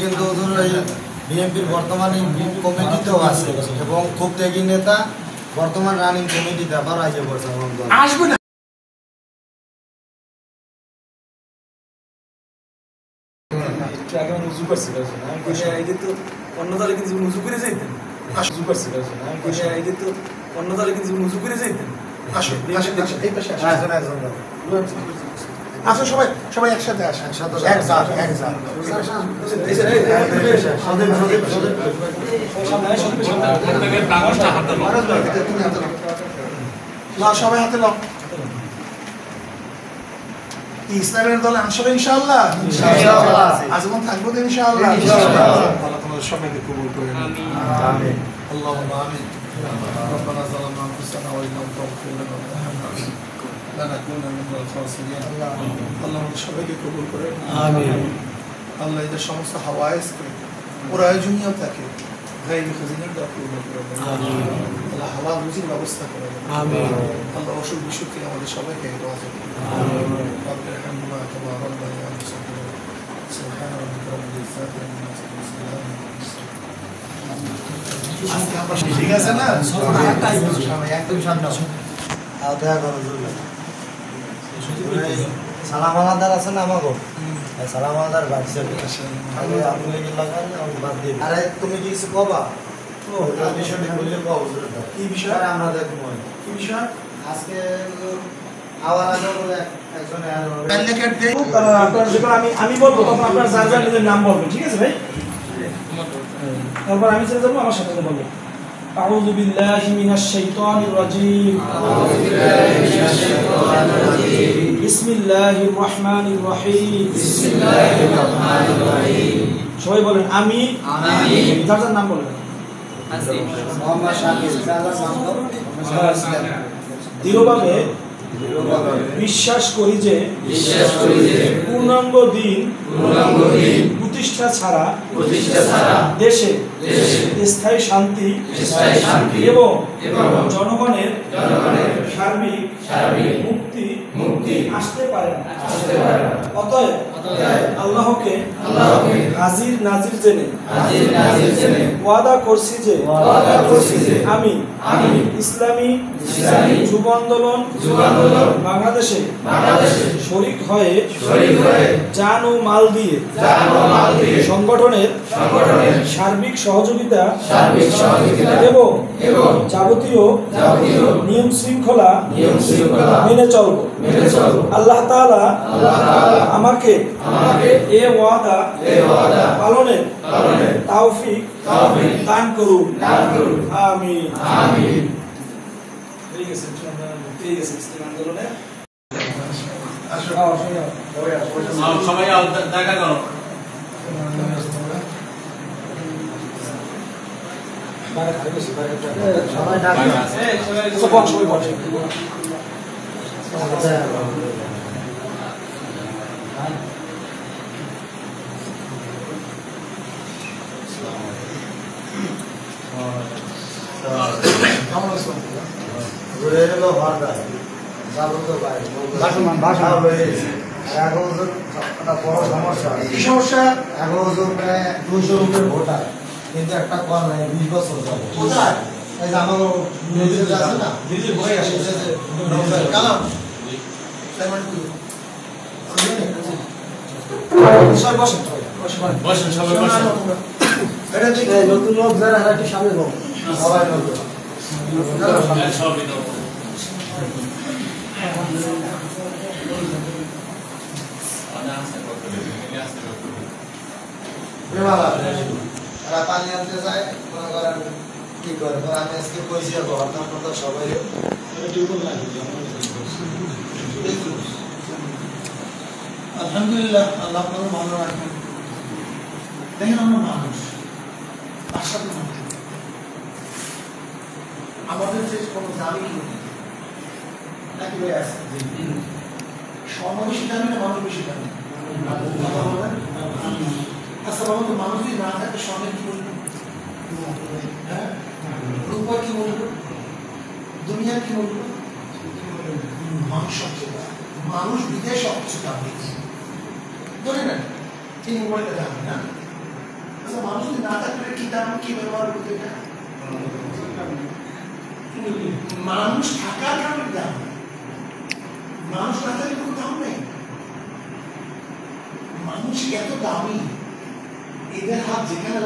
কিন্তু বিএনপির বর্তমানে কমিটিতেও আছে এবং খুব ত্যাগী নেতা বর্তমান রানিং কমিটিতে আবার আইজে পড়ছে আসবে না। অন্য দলে কিন্তু উজু করে যাইতেন অন্য দলে কিন্তু উজু করে যাইতেন। আসো সবাই সবাই একসাথে আসেন সবাই হাতে লাও। ইসলামের দলে আসলে ইনশাআল্লাহ আজীবন থাকবো তো ইনশাআল্লাহ। আল্লাহ তোমাদের সবাইকে কবুল করে আমিন আল্লাহুম্মা আমিন। ربنا ظلمنا انفسنا وان لم تغفر لنا وترحمنا لنكونن من الخاسرين। اللهم সবাইকে কবুল করে আমিন। আল্লাহ এদের সমস্ত হাওয়ায়েজকে প্রয়োজনীয় থাকে গায়বী খাজিনার দ্বারা পূর্ণ করে দেন আমিন। আল্লাহ হালাল রুজির ব্যবস্থা করে দেন আমিন। আল্লাহ অসুখ বিসুখ থেকে আমাদের সবাইকে হেফাজত করুন আমিন। رب ارحمنا كما ربنا صغيرا سبحان ربك رب العزة عما يصفون ঠিক আছে না একদম সামনে সালাম আলাদার আছে না আমাকে সালাম আলাদার বাড়ছে আরে তুমি কিছু কবা বিষয়টা বললে কি বিষয় আমরা দেখবো কি বিষয় আজকে আমি বলবো তখন আপনার যার যার নিজের নাম বলবেন, ঠিক আছে ভাই? তারপর আমি চলে যাবো, আমার সাথে বলবো আউযু বিল্লাহি মিনাশ শাইতানির রাজিম বিসমিল্লাহির রহমানির রহিম সবাই বলেন আমি যার যার নাম বলেন। দৃঢ়ভাবে বিশ্বাস করি যে পূর্ণাঙ্গ দিন প্রতিষ্ঠা ছাড়া দেশে স্থায়ী শান্তি এবং জনগণের সার্বিক মুক্তি আসতে পারে না। অতএব আল্লাহকে হাজির নাজির জেনে ওয়াদা করছি যে আমি ইসলামী যুব আন্দোলন বাংলাদেশে শরীক হয়ে জান ও মাল দিয়ে সংগঠনের সার্বিক সহযোগিতা এবং যাবতীয় নিয়ম শৃঙ্খলা মেনে চলব। আল্লাহ তাআলা আমাকে এ ওয়াদা পালনের তৌফিক দান করুন আমিন। ঠিক আছে, ঠিক আছে। ইসলাম আন্দোলনে সবাই দেখা করো। সমস্যা 11 জন প্রায় 200 লোকের ভোটার কিন্তু একটা কল নাই 20 বছর এই যে আমার নিউজে আছে না দিদি ভয় আসে কালাম সবাই বসেন সবাই বসেন এটা ঠিক নতুন লোক যারা আর একটু সামনে বল সবাই নতুন সবাই নতুন পানি আনতে যায় মনে করেন কি করে আমি আজকে কইছি সবাই আলহামদুলিল্লাহ আল্লাহ আপনাকে ভালো রাখেন। দেখেন আমরা মানুষ আশাতে আমাদের যে কোনো দাবি নাকি ভাই আছে সম বেশি দামি না মানুষ বেশি দামি? আচ্ছা বাবা তো মানুষ যদি না থাকে স্বর্ণের কি বলবো, হ্যাঁ রূপা কি বলবো, দুনিয়া কি বলবো? মানুষ সবচেয়ে মানুষ বিদেশ সবকিছু দাম দিচ্ছে ধরে না এই মোবাইলটা দামি না? আচ্ছা, মানুষ যদি না থাকলে কি দাম, কি ব্যবহার করতে এটা? মানুষ থাকার কারণে দাম, মানুষ না থাকলে কোনো দাম নেই। মানুষ এত দামি, এদের হাত যেখানে